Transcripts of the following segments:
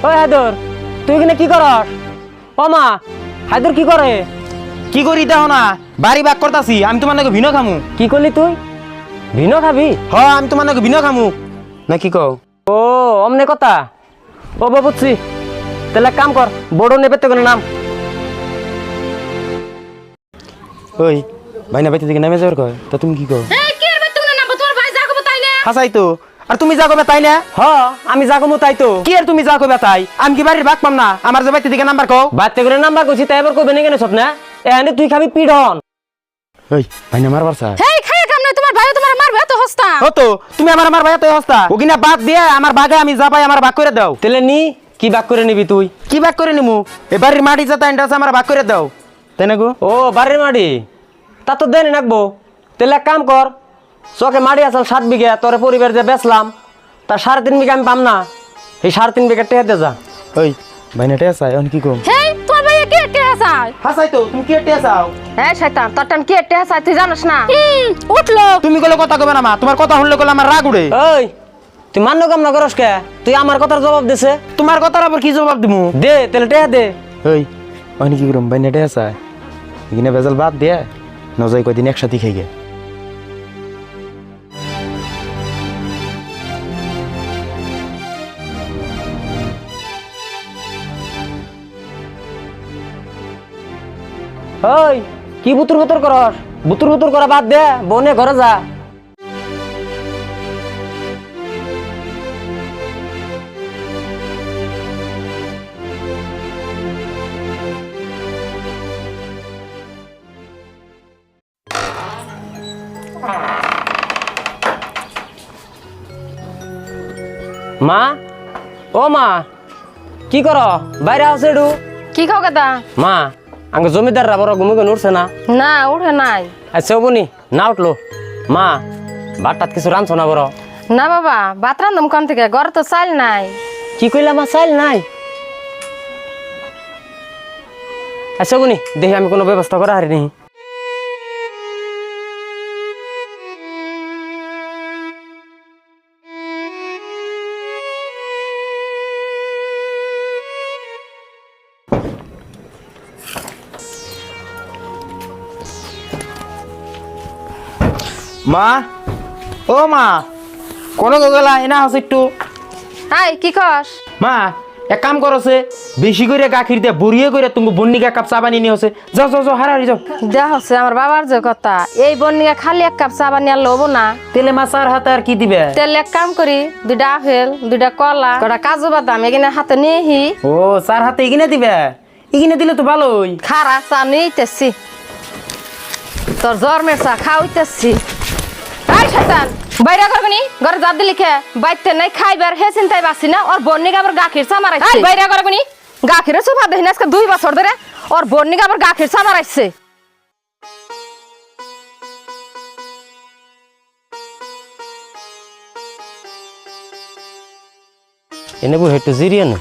ওই হায়দর তুই কিনে কি করস? ও মা হায়দর কি করে? কি করি দেখো না, বাড়ি বাগ করতাছি। আমি তোমার নাকি ভিনো খামু। কি করলি তুই? ভিনো খাবি? হ, আমি তোমার নাকি ভিনো খামু না কি কও? ও অমনে কথা। ও বুঝছি, তাহলে কাম কর, বড় নেবে তো নাম। ওই ভাইনা বাইতে দিকে নেমে যাওয়ার কয়, তা তুমি কি কও? হাসাই তো, আর তুমি যা কবে তাই না? হ আমি যা কমু তাই তো। কি আর তুমি যা কবে তাই? আমি কি বাড়ির ভাগ পাম না? আমার যে বাইতে দিকে নাম্বার কও। বাচ্চা করে নাম্বার কইছি তাই এবার কবে কেন সব না? এখানে তুই খাবি পিড়ন। ওই ভাইনা মারবার চা। হেই খায় কাম নাই, তোমার ভাই তোমার মারবে এত হস্তা। হতো তুমি আমার ভাই তো হস্তা। ও কিনা বাদ দিয়ে আমার বাগে আমি যা পাই আমার ভাগ করে দাও। তাহলে নি কি বাক করে নিবি তুই? কি ভাগ করে নিমু? এ বাড়ির মাটি যা তাইনটা আছে আমার ভাগ করে দাও। তাই না গো? ও বাড়ির মাটি তা তো দেন নাকবো। তাহলে এক কাম কর, চকে মাটি আসল 7 বিঘা, তোর পরিবার যে বেচলাম তা 3.5 বিঘা আমি পাম না, এই 3.5 বিঘা টেহাতে যা। ওই ভাইনাটা আছে এখন কি কম? হেই তোমার ভাই কি কে আসাই? হাসাই তো, তুমি কি এটে আছাও? এই শয়তান তোর টান কি কে আসাই তুই জানিস না? উঠলো। তুমি কলে কথা কবে না মা, তোমার কথা শুনলে কলে আমার রাগ উড়ে। ওই তুই মান্য কাম না করস কে? তুই আমার কথার জবাব দিছে। তোমার কথার আবার কি জবাব দিমু? দে তাহলে টেহা দে। ওই ওখানে কি করুম? ভাইনাটা আছে এখানে বেজাল বাদ দিয়ে নজাই কয়দিন একসাথে খাই গে। ওই কি বুতুর বুতুর করস? বুতুর বুতুর করা বাদ দে, বনে ঘরে যা। মা ও মা কি কর? বাইরে আছে একটু। কি খাও কথা? মা আঙ্গ জমিদাররা বড় ঘুমে ঘুমে উঠছে না? না উঠে নাই। আচ্ছা বনি না উঠলো। মা বাটাত কিছু রাঁধছ না বড়? না বাবা ভাত রান্ধম কোন থেকে, ঘরে তো চাল নাই। কি কইলা মা, চাইল নাই? আচ্ছা বনি দেখি আমি কোনো ব্যবস্থা করা হারি নি। মা ও মা কোনো গেলা এনা আছে একটু। হাই কি খাস? মা এক কাম করছে, বেশি করে গাখির দিয়ে বড়িয়ে করে তুমি বন্নিকা কাপ চা বানিয়ে নিয়ে হচ্ছে। যাও যাও যাও হারারি যাও। দেখ হচ্ছে আমার বাবার যে কথা, এই বন্নিয়া খালি এক কাপ চা বানিয়ে লব না। তেলে মাছার হাতে আর কি দিবে? তেল এক কাম করি, 2টা আপেল 2টা কলা কটা কাজু বাদাম এখানে হাতে নিয়েহি। ও চার হাতে এগিনে দিবে? এগিনে দিলে তো ভালোই। খারা চা নিতেছি, তোর জন্মের চা খাওয়াইতেছি। এই শয়তান বাইরে করবনি, ঘরে যা দিলি খে বাইতে নাই খাইবার হে চিন্তাই বাসি না। ওর বন্নিকে আবার গাখির চা মারাইছে। বাইরে করবনি, গাখিরের সুফা দেখিনা আজকে 2 বছর ধরে ওর বন্নিকে আবার গাখির চা মারাইছে। এনে বউ একটু জিরিয়ে না।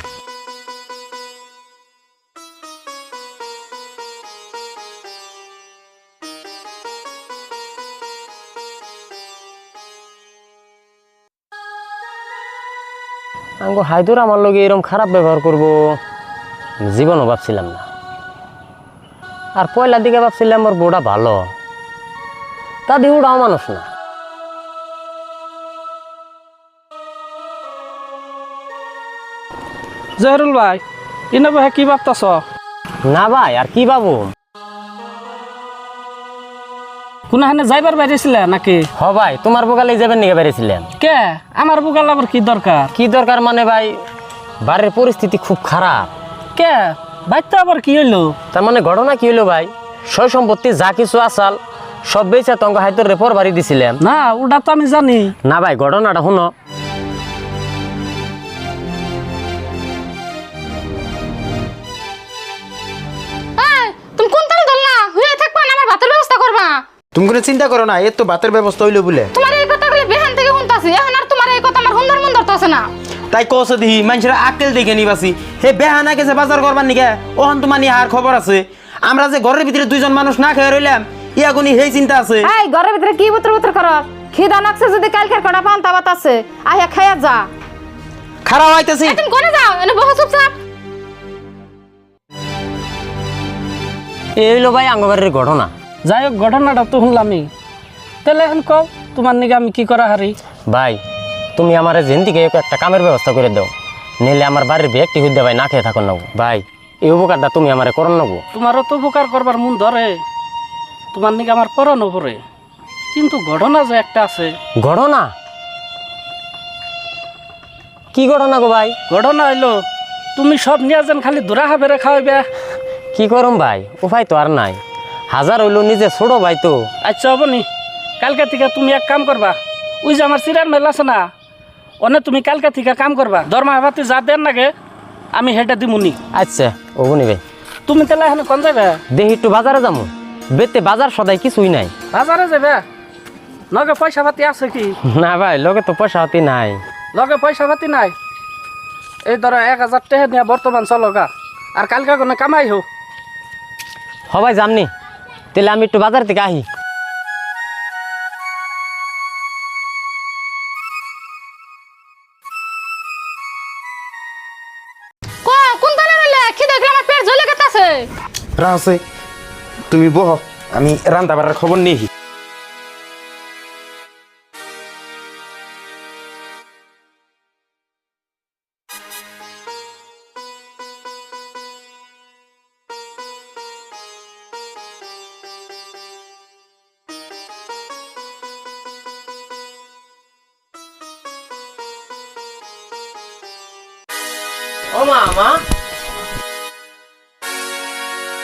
আঙ্গো হায়দর আমার লগে এরকম খারাপ ব্যবহার করবো জীবনও ভাবছিলাম না। আর পয়লা দিকে ভাবছিলাম আমার বউটা ভালো, তা দিহুটাও মানুষ না। জহরুল ভাই ইনা ভাই কি ভাবতাছ? না ভাই আর কি বাবু? কোনখানে যাইবার বাইরেছিলে নাকি? হ ভাই তোমার বোকালে যাবেন নিয়ে বেরিয়েছিলেন। কে আমার বুকাল আবার কি দরকার? কি দরকার মানে ভাই, বাড়ির পরিস্থিতি খুব খারাপ। কে বাইতে আবার কি হইলো? তার মানে ঘটনা কি হলো ভাই, সয় সম্পত্তি যা কিছু আসাল সব বেচা তঙ্গ হায়দর রেপর বাড়ি দিছিলাম। না ওটা তো আমি জানি না ভাই ঘটনাটা শুনো। তুমি কোন তালে ধরলা? হুয়ে থাকবা না আমার ভাতের ব্যবস্থা করবা। তুমি কোনো চিন্তা করো না, এর তো ভাতের ব্যবস্থা হইলো বলে। তোমার এই কথাগুলো বেহান থেকে শুনতাছি, এখন আর তোমার এই কথা আমার হুন্দার মুন্দার তো আছে না। তাই কছে দিহি মানুষের আকেল দেখে নিবাসি। হে বেহানা গেছে বাজার করবার নিকে, ওহন তোমার নিয়ে আর খবর আছে। আমরা যে ঘরের ভিতরে 2জন মানুষ না খেয়ে রইলাম, ইয়াগুনি হেই চিন্তা আছে। এই ঘরের ভিতরে কি বুতর বুতর করস? খিদা নাকছে যদি কালকের কটা পান্তা ভাত আছে আইয়া খাইয়া যা। খারাপ হইতেছি তুমি কোনে যাও এনে বসো চুপচাপ। এই হইলো ভাই আঙ্গবাড়ির ঘটনা। যাই হোক ঘটনাটা তো শুনলামই, তাহলে এখন কও তোমার নিকে আমি কি করা হারি। ভাই তুমি আমার জেন্দিকে একটা কামের ব্যবস্থা করে দাও, নিলে আমার বাড়ির বিয়ে হইতে ভাই না খেয়ে থাকুন নাগো। ভাই এই উপকারটা তুমি আমার করন নাগো। তোমারও তো উপকার করবার মন ধরে, তোমার নিকে আমার পরানো পড়ে, কিন্তু ঘটনা যে একটা আছে। ঘটনা? কি ঘটনা গো ভাই? ঘটনা হইলো তুমি সব নিয়ে যেন খালি দূরা হাবেরে খাওয়াইবে। কি করম ভাই, উপায় তো আর নাই। হাজার হইলো নিজে ছোট ভাই তো। আচ্ছা হবনি, কালকে থেকে তুমি এক কাম করবা, ওই যে আমার সিরার মেল আছে না, অনে তুমি কালকে থেকে কাম করবা, দরমা পাতি যা দেন নাগে আমি হেঁটে দিমুনি। আচ্ছা ওগুনি ভাই। তুমি তাহলে এখন কোন যাবে? দেখি একটু বাজারে যাবো, বেতে বাজার সদাই কিছুই নাই। বাজারে যাবে? লগে পয়সা পাতি আছে কি? না ভাই লগে তো পয়সা হাতি নাই। লগে পয়সা পাতি নাই? এই ধরো 1000 টাকা নিয়ে বর্তমান চলগা, আর কালকে কোনো কামাই হোক। সবাই যামনি, তাহলে আমি একটু বাজার থেকে আহি। কোন দানা নিলে কি দেখলে আমার পেট জ্বলে গেছে। রাসে তুমি বহ, আমি রান্না বাড়ার খবর নিয়ে ও মা